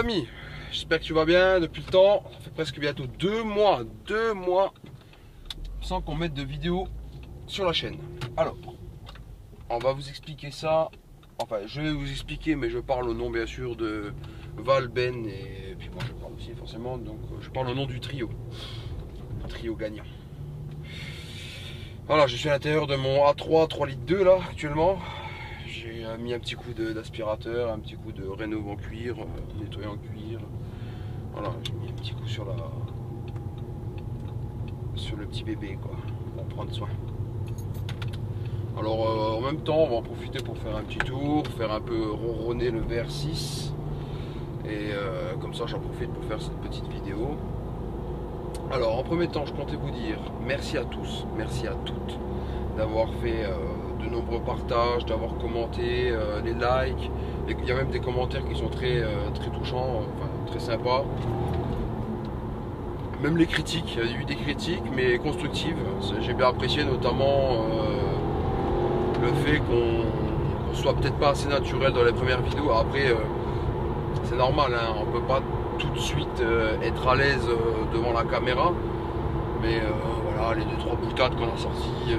l'ami, j'espère que tu vas bien depuis le temps. Ça fait presque bientôt 2 mois sans qu'on mette de vidéo sur la chaîne. Alors, on va vous expliquer ça. Enfin, je vais vous expliquer, mais je parle au nom bien sûr de Val, Ben et puis moi je parle aussi forcément. Donc je parle au nom du trio gagnant. Voilà, je suis à l'intérieur de mon A3 3 litres 2 là actuellement. J'ai mis un petit coup d'aspirateur, un petit coup de rénov en cuir, nettoyant en cuir. Voilà, j'ai mis un petit coup sur le petit bébé quoi, pour prendre soin. Alors en même temps, on va en profiter pour faire un petit tour, faire un peu ronronner le VR6. Et comme ça, j'en profite pour faire cette petite vidéo. Alors en premier temps, je comptais vous dire merci à tous, merci à toutes d'avoir fait de nombreux partages, d'avoir commenté, les likes. Il y a même des commentaires qui sont très touchants, enfin, très sympas. Même les critiques, il y a eu des critiques mais constructives. J'ai bien apprécié notamment le fait qu'on soit peut-être pas assez naturel dans les premières vidéos. Après c'est normal, hein, on peut pas tout de suite être à l'aise devant la caméra. Mais voilà, les 2-3 boutades qu'on a sorties,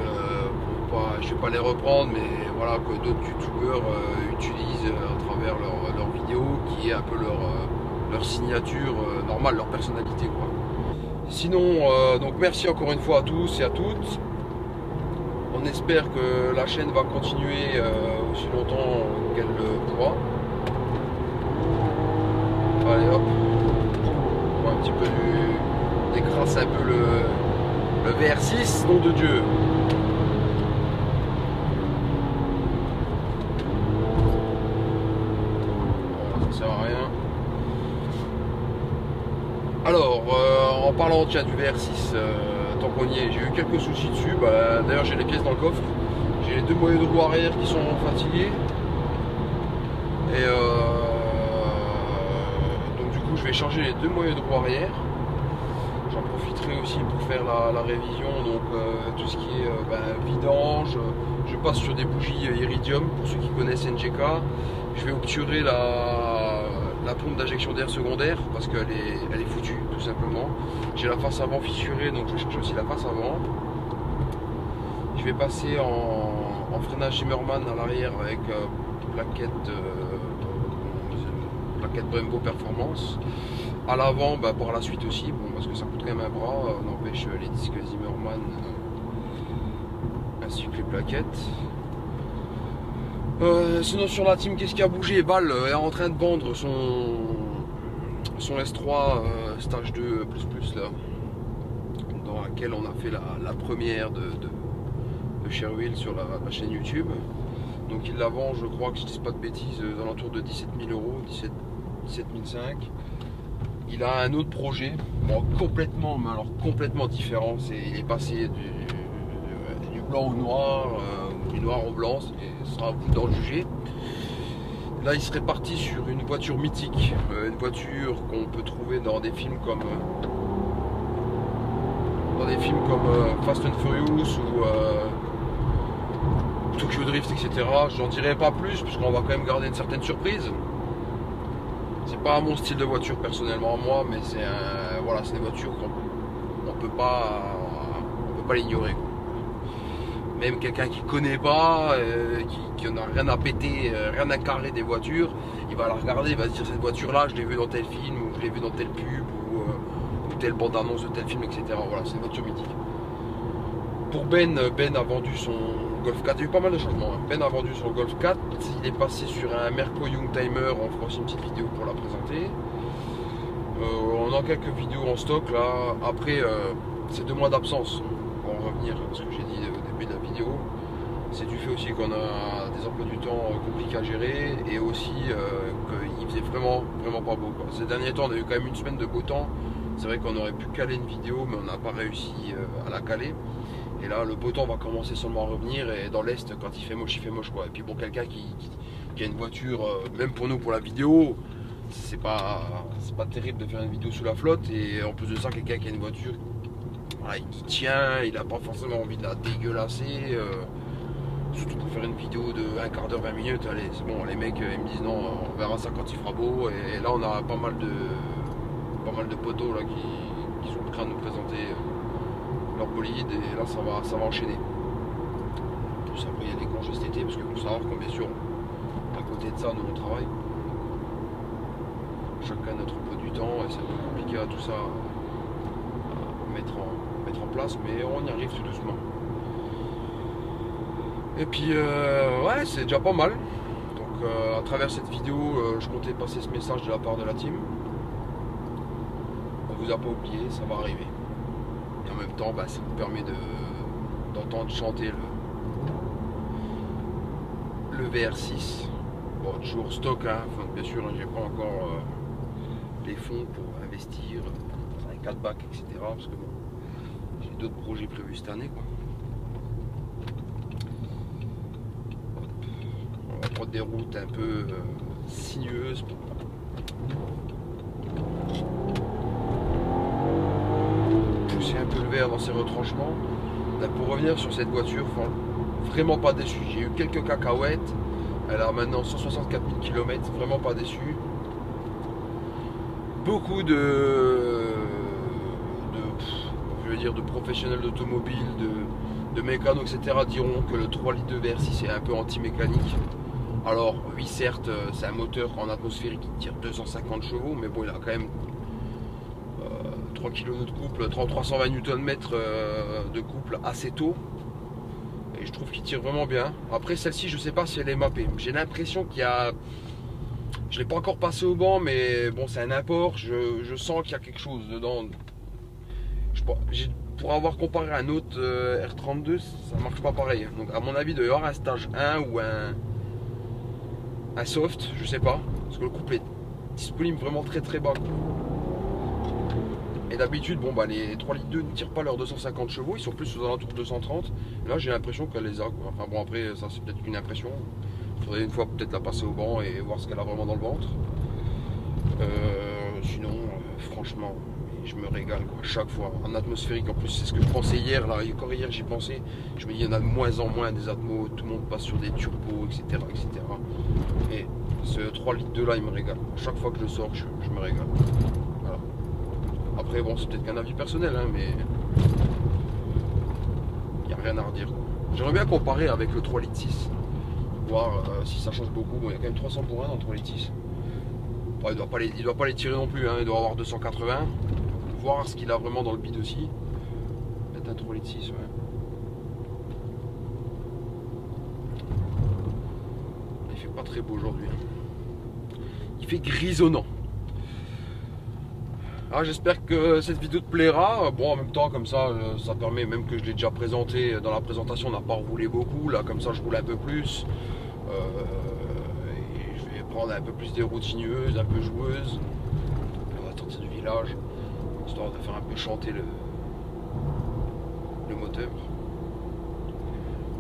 je vais pas les reprendre, mais voilà, que d'autres youtubeurs utilisent à travers leurs vidéos, qui est un peu leur signature normale, leur personnalité quoi. Sinon, donc merci encore une fois à tous et à toutes. On espère que la chaîne va continuer aussi longtemps qu'elle le pourra. Allez hop, on va un petit peu décrasser un peu le VR6, nom de Dieu. Ça sert à rien. Alors, en parlant tiens, du VR6, tant qu'on y est, j'ai eu quelques soucis dessus. D'ailleurs, j'ai les pièces dans le coffre. J'ai les 2 moyeux de roue arrière qui sont fatigués. Et donc du coup, je vais changer les 2 moyeux de roue arrière. J'en profiterai aussi pour faire la révision, donc tout ce qui est vidange. Je passe sur des bougies Iridium, pour ceux qui connaissent NGK. Je vais obturer la pompe d'injection d'air secondaire parce qu'elle est foutue tout simplement. J'ai la face avant fissurée, donc je vais changer aussi la face avant. Je vais passer en freinage Zimmermann à l'arrière avec plaquette Brembo Performance. À l'avant par la suite aussi, bon, parce que ça coûte quand même un bras, n'empêche les disques Zimmermann ainsi que les plaquettes. Sinon sur la team, qu'est-ce qui a bougé? Val est en train de vendre son S3 stage 2 ++ là, dans laquelle on a fait la première de Sherwill sur la chaîne YouTube. Donc il la vend, je crois que je ne dis pas de bêtises, aux alentours de 17 000 €, 17 500. Il a un autre projet, bon, complètement différent. Il est passé du blanc au noir, du noir au blanc, ce sera à vous d'en juger. Là, il serait parti sur une voiture mythique, une voiture qu'on peut trouver dans des films comme Fast and Furious ou Tokyo Drift, etc. J'en dirai pas plus, puisqu'on va quand même garder une certaine surprise. C'est pas mon style de voiture personnellement moi, mais c'est voilà, c'est des voitures qu'on peut pas l'ignorer. Même quelqu'un qui connaît pas, qui en a rien à péter, rien à carrer des voitures, il va la regarder, il va se dire cette voiture là je l'ai vue dans tel film, ou je l'ai vue dans telle pub, ou telle bande annonce de tel film, etc. Voilà, c'est une voiture mythique. Pour Ben a vendu son Golf 4, il y a eu pas mal de changements. Ben a vendu son Golf 4, il est passé sur un Merco Youngtimer, on fera aussi une petite vidéo pour la présenter. On a quelques vidéos en stock là. Après, c'est 2 mois d'absence, pour en revenir à ce que j'ai dit au début de la vidéo. C'est du fait aussi qu'on a des emplois du temps compliqués à gérer, et aussi qu'il faisait vraiment pas beau quoi. Ces derniers temps, on a eu quand même une semaine de beau temps. C'est vrai qu'on aurait pu caler une vidéo, mais on n'a pas réussi à la caler. Et là, le beau temps va commencer seulement à revenir, et dans l'Est, quand il fait moche quoi. Et puis bon, quelqu'un qui a une voiture, même pour nous, pour la vidéo, c'est pas terrible de faire une vidéo sous la flotte. Et en plus de ça, quelqu'un qui a une voiture, voilà, qui tient, il n'a pas forcément envie de la dégueulasser. Surtout pour faire une vidéo de un quart d'heure, 20 minutes, allez, c'est bon, les mecs ils me disent non, on verra ça quand il fera beau. Et là on a pas mal de poteaux là, qui sont en train de nous présenter leur bolide, et là ça va enchaîner. En plus après il y a des congés cet été, parce qu'il faut savoir qu'on bien sûr, à côté de ça, nous on travaille. Chacun notre emploi du temps, et c'est un peu compliqué à tout ça à mettre en place, mais on y arrive tout doucement. Et puis ouais, c'est déjà pas mal. Donc à travers cette vidéo, je comptais passer ce message de la part de la team. On vous a pas oublié, ça va arriver. Et en même temps, bah, ça vous permet d'entendre chanter le VR6. Bon, toujours stock, hein. Enfin, bien sûr, hein, j'ai pas encore les fonds pour investir dans un 4 bacs, etc. Parce que bon, j'ai d'autres projets prévus cette année, quoi. On va prendre des routes un peu sinueuses. Pousser un peu le verre dans ses retranchements. Là, pour revenir sur cette voiture, vraiment pas déçu. J'ai eu quelques cacahuètes. Elle a maintenant 164 000 km, vraiment pas déçu. Beaucoup de professionnels d'automobile, de mécanos, etc. diront que le 3 litres de VR6 est un peu anti-mécanique. Alors oui, certes, c'est un moteur en atmosphérique qui tire 250 chevaux, mais bon, il a quand même 3 kg de couple, 320 Nm de couple assez tôt. Et je trouve qu'il tire vraiment bien. Après celle-ci, je sais pas si elle est mappée. J'ai l'impression qu'il y a... Je l'ai pas encore passé au banc, mais bon, c'est un apport. Je sens qu'il y a quelque chose dedans. Pour avoir comparé à un autre R32, ça marche pas pareil. Donc à mon avis, il doit y avoir un stage 1 ou un soft, je sais pas. Parce que le couple est disponible vraiment très très bas. Et d'habitude, bon, bah, les 3 litres 2 ne tirent pas leurs 250 chevaux, ils sont plus aux alentours de 230. Là, j'ai l'impression qu'elle les a, quoi. Enfin bon, après, ça c'est peut-être qu'une impression. Il faudrait une fois peut-être la passer au banc et voir ce qu'elle a vraiment dans le ventre. Sinon, franchement, je me régale, quoi, chaque fois. En atmosphérique, en plus, c'est ce que je pensais hier. Là, encore hier, j'y pensais. Je me dis, il y en a de moins en moins des atmos, tout le monde passe sur des turbos, etc. etc. Et ce 3 litres 2 là, il me régale. Chaque fois que je le sors, je me régale. Voilà. Après, bon, c'est peut-être qu'un avis personnel, hein, mais il n'y a rien à redire. J'aimerais bien comparer avec le 3 litres 6. Voir si ça change beaucoup. Bon, il y a quand même 300 bourrins dans le 3 litres 6. Bon, il ne doit pas les tirer non plus, hein. Il doit avoir 280. Voir ce qu'il a vraiment dans le bide aussi. Peut-être un 3 litres 6, ouais. Il fait pas très beau aujourd'hui. Il fait grisonnant. Alors j'espère que cette vidéo te plaira. Bon, en même temps, comme ça, ça permet, même que je l'ai déjà présenté dans la présentation, on n'a pas roulé beaucoup. Là, comme ça, je roule un peu plus. Et je vais prendre un peu plus des routes sinueuses, un peu joueuses. On va sortir du village, histoire de faire un peu chanter le moteur.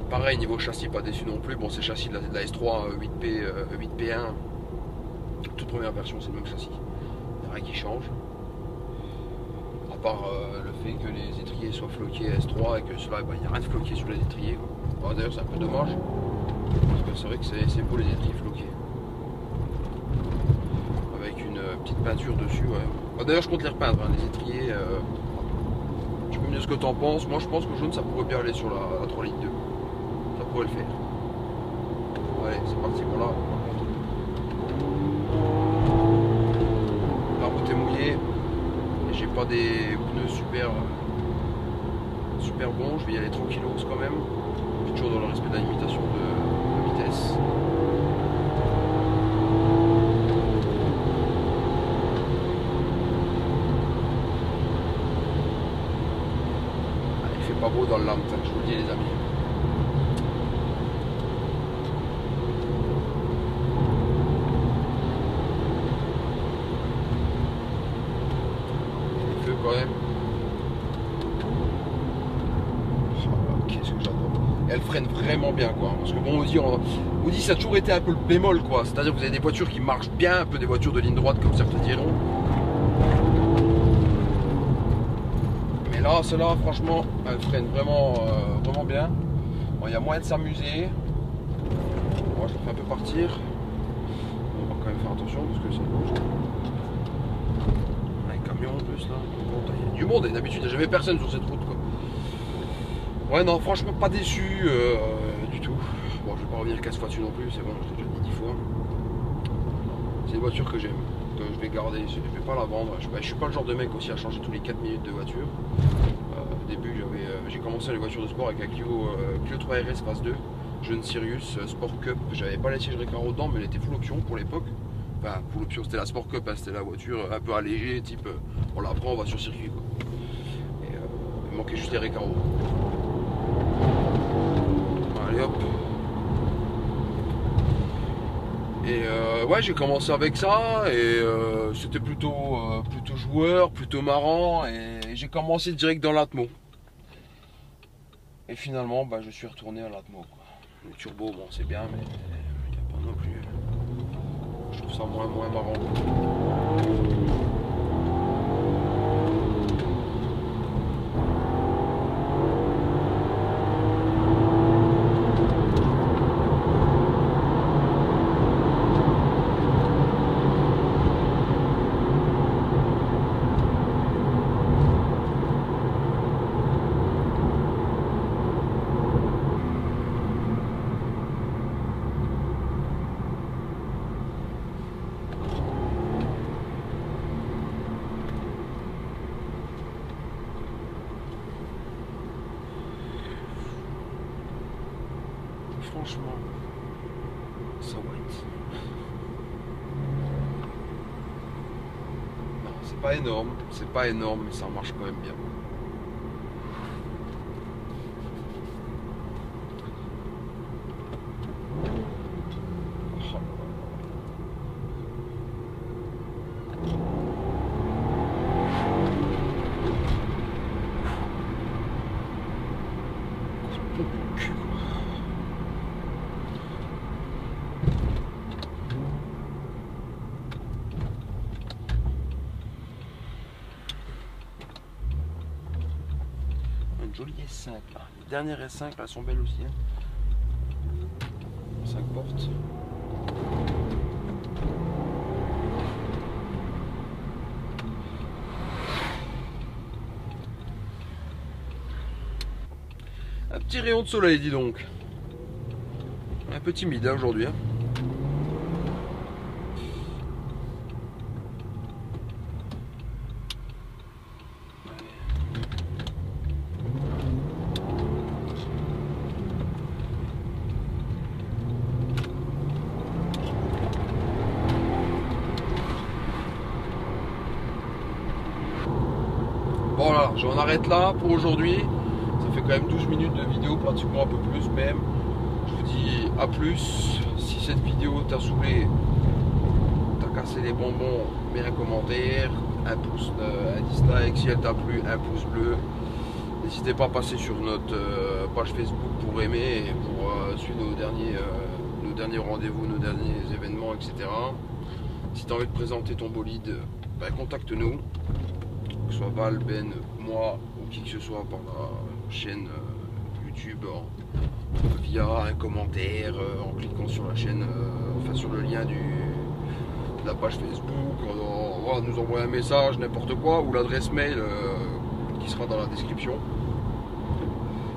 Pareil, niveau châssis, pas déçu non plus. Bon, c'est châssis de la S3 8P1. Toute première version, c'est le même châssis. Il n'y a rien qui change. À part le fait que les étriers soient floqués S3 et que cela, il n'y a rien de floqué sur les étriers. D'ailleurs, c'est un peu dommage. Parce que c'est vrai que c'est beau les étriers floqués. Avec une petite peinture dessus, ouais. D'ailleurs, je compte les repeindre, hein, les étriers. Tu peux me dire ce que tu en penses. Moi, je pense que jaune, ça pourrait bien aller sur la 3 litres 2. Ça pourrait le faire. Allez, c'est parti pour là. La route est mouillée. Et j'ai pas des pneus super bons. Je vais y aller tranquillos quand même. Je suis toujours dans le respect de la limitation de vitesse. Il fait pas beau dans le lame, je vous le dis les amis. Il fait quand même. Qu'est-ce que j'adore. Elle freine vraiment bien, quoi. Parce que bon, on dit ça a toujours été un peu le bémol, quoi. C'est-à-dire que vous avez des voitures qui marchent bien, un peu des voitures de ligne droite, comme certains diront. Mais là, celle-là, franchement, elle freine vraiment bien. Bon, il y a moyen de s'amuser. moi je le fais un peu partir. On va quand même faire attention parce que ça bouge. On a un camion en plus là. Il y a du monde et d'habitude il n'y a jamais personne sur cette route quoi. Ouais non franchement pas déçu du tout. Bon je vais pas revenir 15 fois dessus non plus, c'est bon, je l'ai déjà dit 10 fois. C'est une voiture que j'aime, que je vais garder, je ne vais pas la vendre. Je suis pas le genre de mec aussi à changer tous les 4 minutes de voiture. Au début j'ai commencé les voitures de sport avec un Clio 3 RS Phase 2, jeune Sirius Sport Cup. J'avais pas les sièges Recaro dedans mais elle était full option pour l'époque. Enfin full option, c'était la Sport Cup, hein, c'était la voiture un peu allégée, type on la prend, on va sur circuit quoi. Et il manquait juste les Recaro. Allez hop. Et ouais j'ai commencé avec ça et c'était plutôt joueur, plutôt marrant et j'ai commencé direct dans l'Atmo. Et finalement bah, je suis retourné à l'Atmo. Le turbo bon c'est bien mais il n'y a pas non plus. Je trouve ça moins marrant. Franchement, ça va être. Non, c'est pas énorme, mais ça marche quand même bien. Jolie S5 là. Les dernières S5 là, elles sont belles aussi. Hein. 5 portes. Un petit rayon de soleil dis donc. Un peu timide hein, aujourd'hui. Hein. Voilà, j'en arrête là pour aujourd'hui. Ça fait quand même 12 minutes de vidéo, pratiquement un peu plus même. Je vous dis à plus. Si cette vidéo t'a saoulé, t'as cassé les bonbons, mets un commentaire, un pouce, un dislike. Si elle t'a plu, un pouce bleu. N'hésitez pas à passer sur notre page Facebook pour aimer et pour suivre nos derniers rendez-vous, nos derniers événements, etc. Si tu as envie de présenter ton bolide, bah, contacte-nous. Que ce soit Val, Ben, moi ou qui que ce soit par la chaîne YouTube via un commentaire en cliquant sur la chaîne, enfin sur le lien de la page Facebook, voilà, nous envoyer un message, n'importe quoi, ou l'adresse mail qui sera dans la description.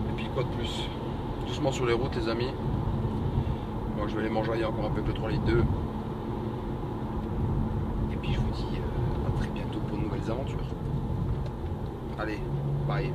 Et puis quoi de plus, doucement sur les routes les amis. Moi je vais aller manger encore un peu avec le 3 litres 2. Et puis je vous dis à très bientôt pour de nouvelles aventures. Allez, bye.